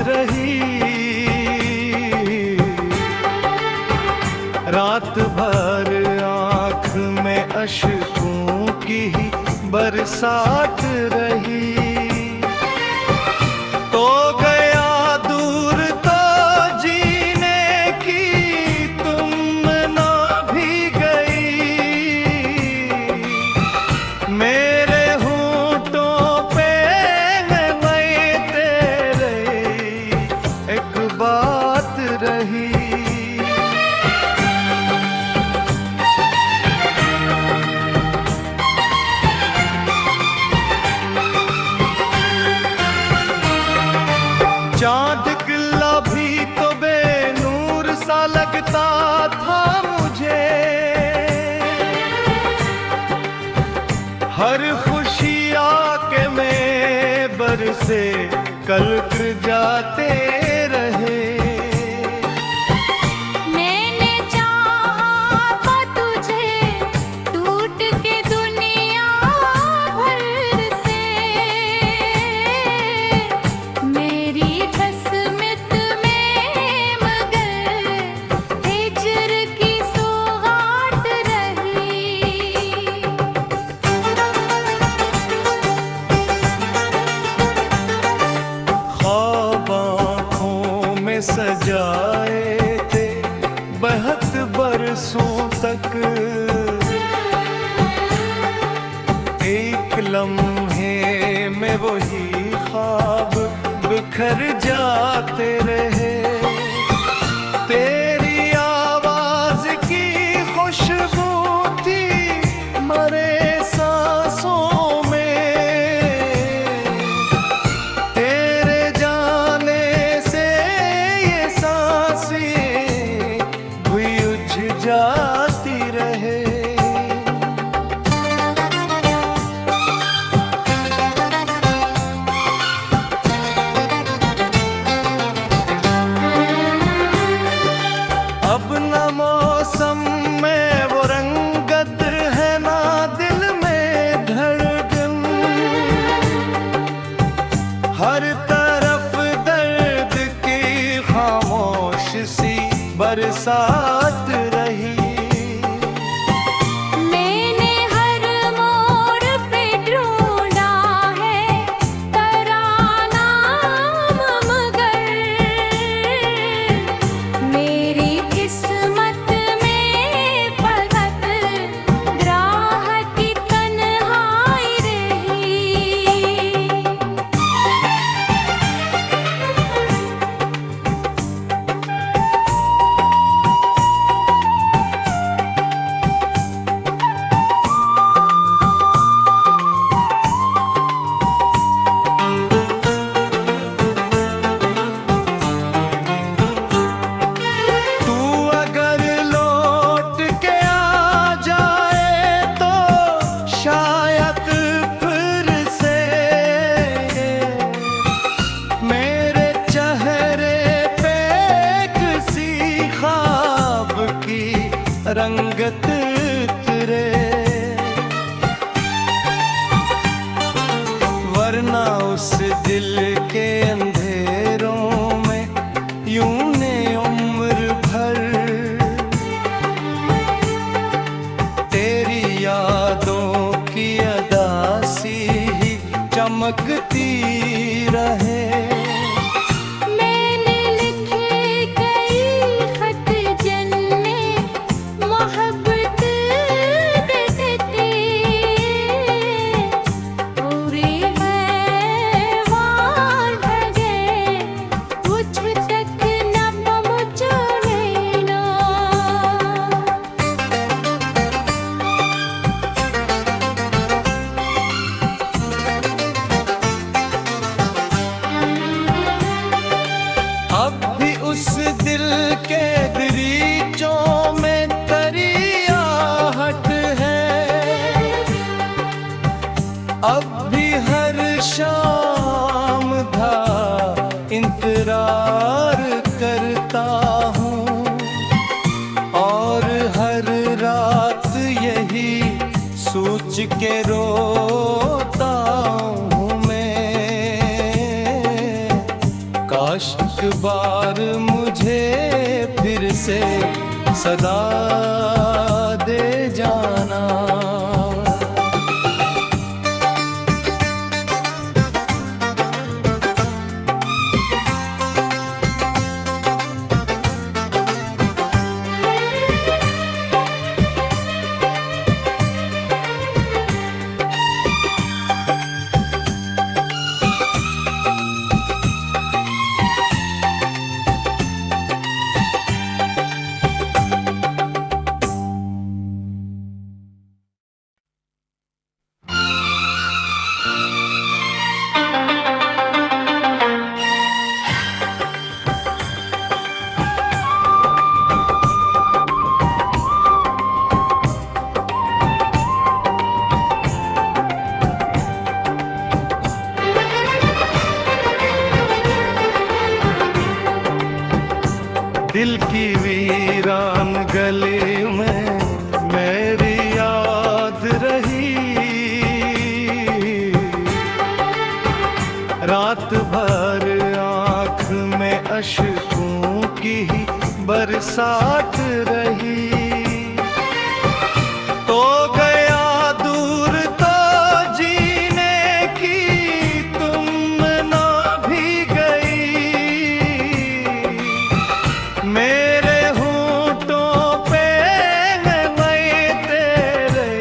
रही। रात भर आँख में अश्कों की ही बरसात रही। तो गया दूर तो जीने की तुम ना भी गई। मेरे होंठों पे मैं तेरे एक बात रही। चाँद किल्ला भी तो बेनूर सा लगता था मुझे। हर खुशी आके में बरसे कल कर जाते रहे। मैंने चाहा तुझे टूट के दुनिया भर से। मेरी किस्मत में मगर हिजर की सौगात रही। ख्वाब आँखों में सजाए थे बहुत बरसों तक। एक लम्हे में वही ख्वाब बिखर जाते रहे। तेरी आवाज की खुशबू थी मरे सांसों में। तेरे जाने से ये सांसें भी उठ जाती रहे। अब न मौसम में वो रंगत है ना दिल में धड़कन। हर तरफ दर्द की खामोश सी बरसात रही। मैंने हर मोड़ पे ढूंढा है तेरा नाम मगर मेरी किस्मत में फकत राह की तन्हाई रही। तू अगर लौट के आ जाए तो शायद फिर से मेरे चेहरे पे किसी ख्वाब की रंगत उतरे। वरना उस दिल के अंधेरों में यूं ने उम्र भर तेरी यादों की अदासी ही चमकती रहे। मैंने लिखे कई खत जिनमें मोहब्बत देते पूरे हैवान भगे कुछ तक न पहुँचो लेना। अब भी उस दिल के दरीचों में तेरी आहट है। अब भी हर शाम था इंतजार करता हूँ और हर रात यही सोच के रोता हूँ मैं। काश एक बार मुझे फिर से सदा दे जाना। दिल की वीरान गली में मेरी याद रही, रात भर आँख में अश्कों की ही बरसात रही। तो गया दूर तो जीने की तुम ना भी गई, मेरे होंठों पे मैं तेरे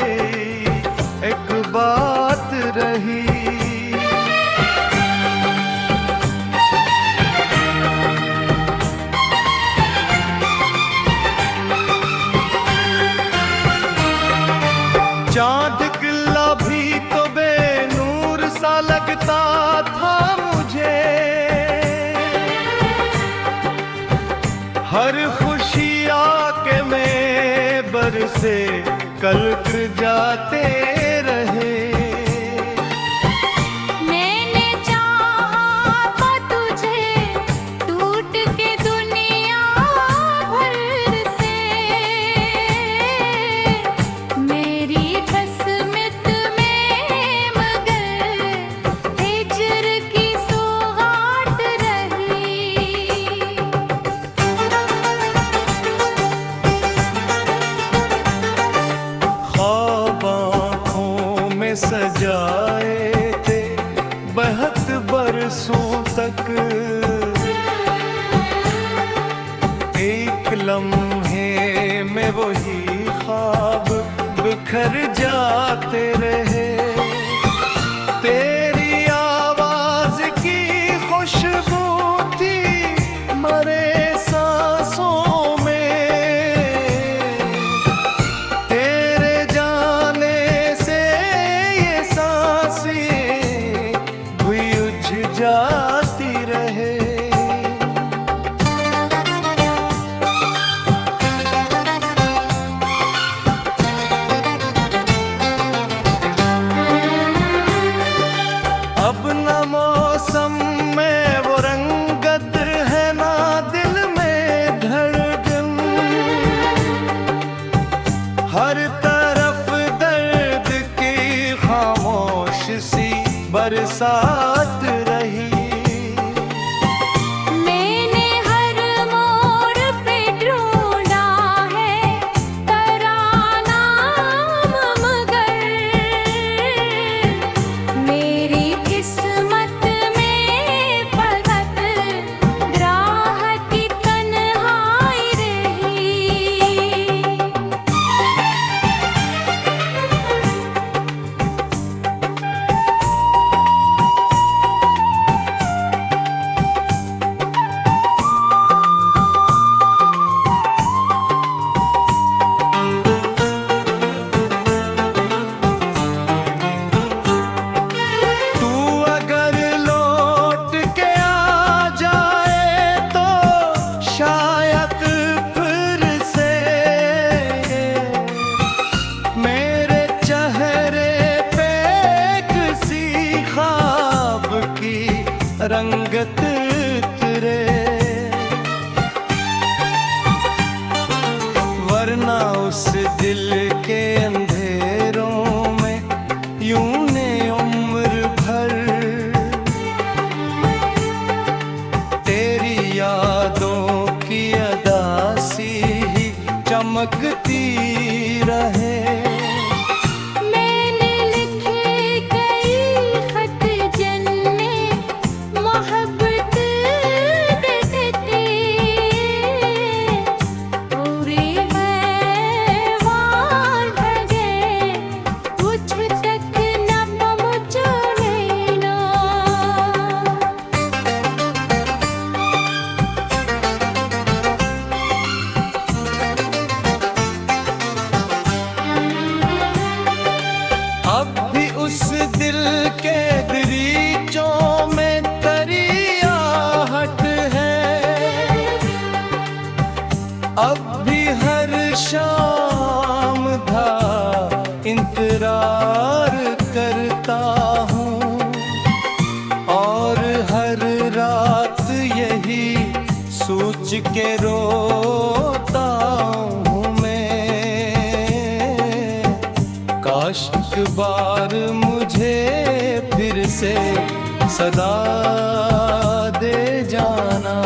एक बात रही। चाँद किला भी तो बेनूर सा लगता था मुझे, हर खुशी आके में बरसे कल कर जाते रहे। मैंने चाहा था तुझे टूट के दुनिया भर से, मेरी किस्मत में मगर हिजर की सौगात रही। ख्वाब आँखों में सजाए थे बहुत बरसों तक, एक लम्हे में वही ख्वाब बिखर जाते रहे। तेरी आवाज की खुशबू थी मरे सांसों में, तेरे जाने से ये सांसें भी उठ जाती रहे। अब न मौसम में वो रंगत है ना दिल में धड़कन, हर तरफ दर्द की खामोश सी बरसात रही। मैंने हर मोड़ पे ढूंढा है तेरा नाम मगर, मेरी किस्मत में फकत राह की तन्हाई रही। तू अगर लौट के आ जाए तो शायद फिर से मेरे चेहरे पे किसी ख्वाब की रंगत उतरे, वरना उस दिल के अंधेरों में यूं ने उम्र भर चमकती रहे। मैंने लिखे कई खत जन्मे मोहब्बत देते, पूरे हैवान भगे कुछ तक न पहुँचो लेना। अब भी उस दिल के दरीचों में तरियाहट है, अब भी हर शाम धा इंतजार करता हूँ, और हर रात यही सोच के रोता हूँ मैं, काश एक बार मुझे फिर से सदा दे जाना।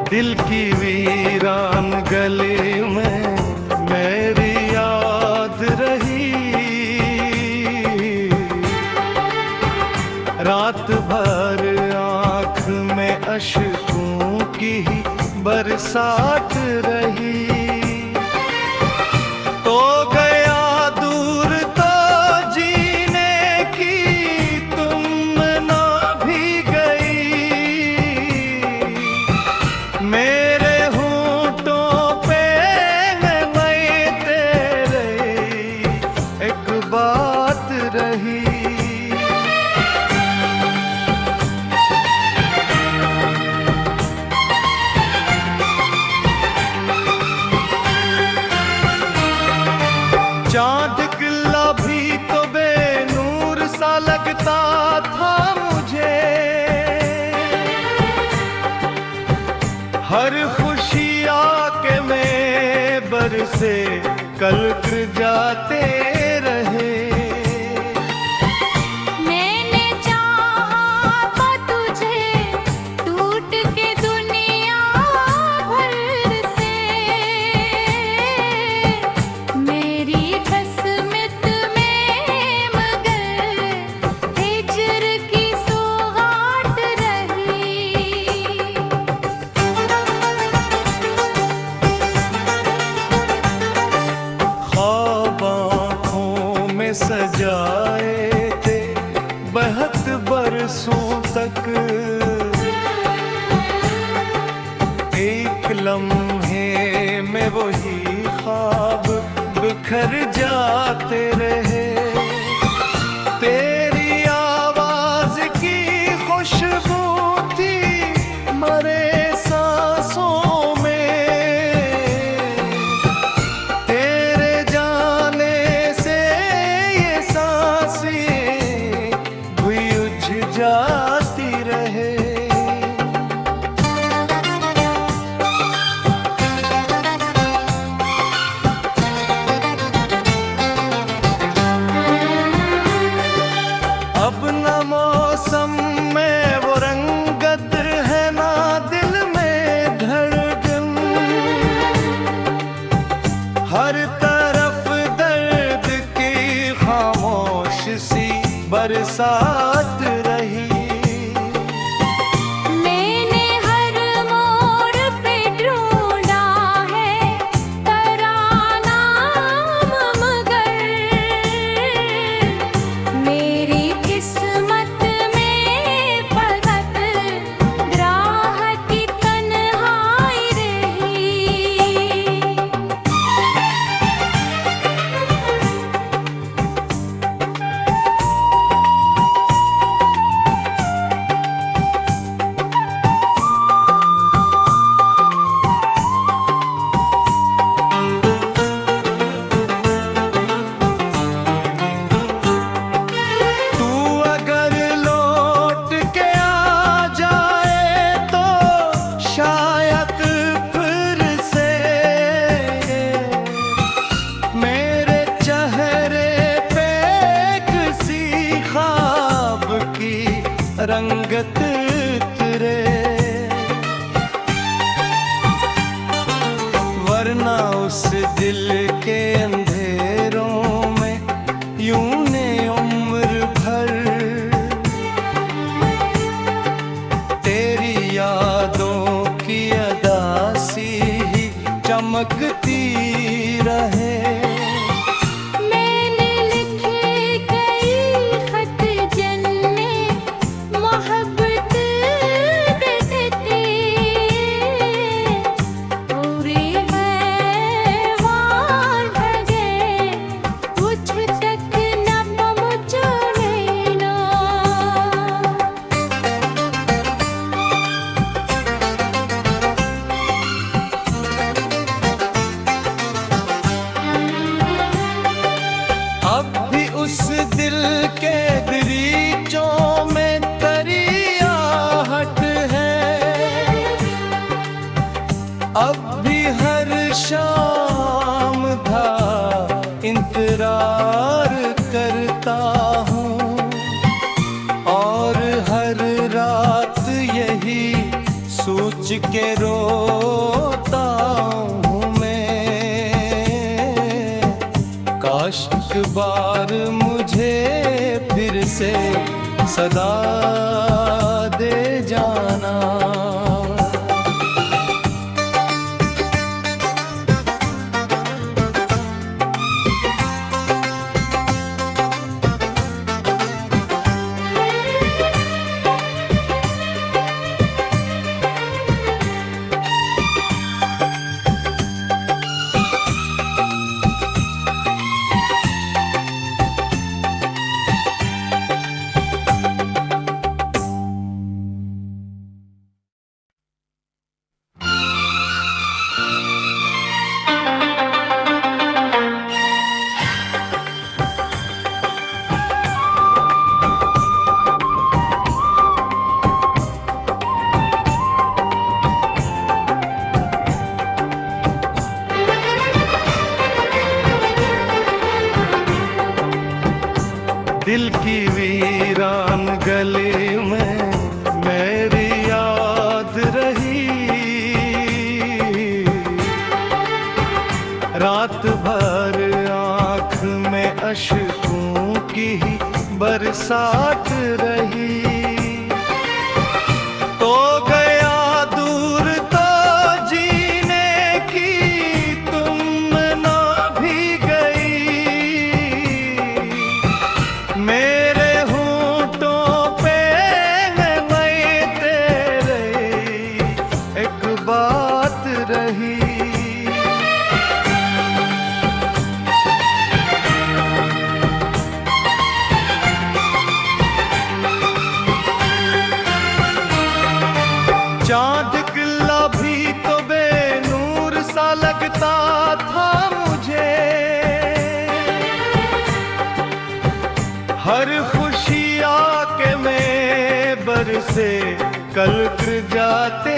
दिल की वीरान गली में मेरी याद रही, रात भर आँख में अश्कों की ही बरसात रही। तो गया दूर तो जीने की तुम ना भी गई, मेरे होठों पे मैं तेरे एक बात रही। चाँद किला भी तो बेनूर सा लगता था मुझे, हर खुशी आके में बरसे कल कर जाते रहे। मैंने चाहा था तुझे टूट के दुनिया भर से, मेरी किस्मत में मगर हिजर की सौगात रही। ख्वाब आँखों में सजाए थे बहुत बरसों तक, एक लम्हे में वही ख्वाब बिखर जाते रहे। तेरी आवाज की खुशबू थी मरे सांसों में, तेरे जाने से ये सांसें बुझ जाती रहे। अब न मौसम में वो रंगत है ना दिल में धड़कन, हर तरफ दर्द की खामोश सी बरसात रही। मैंने हर मोड़ पे ढूंढा है तेरा नाम, मगर मेरी किस्मत रंगत उतरे, वरना उस दिल के अंधेरों में यूं ने उम्र भर तेरी यादों की अदासी ही चमकती रहे। मैंने लिखे कई खत जन्मे मोहब्बत देते, पूरे हैवान भगे कुछ तक न पहुँचो नैना। अब भी उस दिल के दरीचों में तरियाहट है, अब भी हर शाम था इंतजार करता हूँ, और हर रात यही सोच के रोता हूँ मैं, काश एक बार मुझे फिर से सदा दे जाना। दिल की वीरान गली में मेरी याद रही, रात भर आँख में अश्कों की ही बरसात रही। तो गया दूर तो जीने की तुम ना भी गई, मेरे होंठों पे मैं तेरे एक बात रही। चांद किला भी तो बेनूर सा लगता था मुझे, हर खुशी आके में बरसे कल कर जाते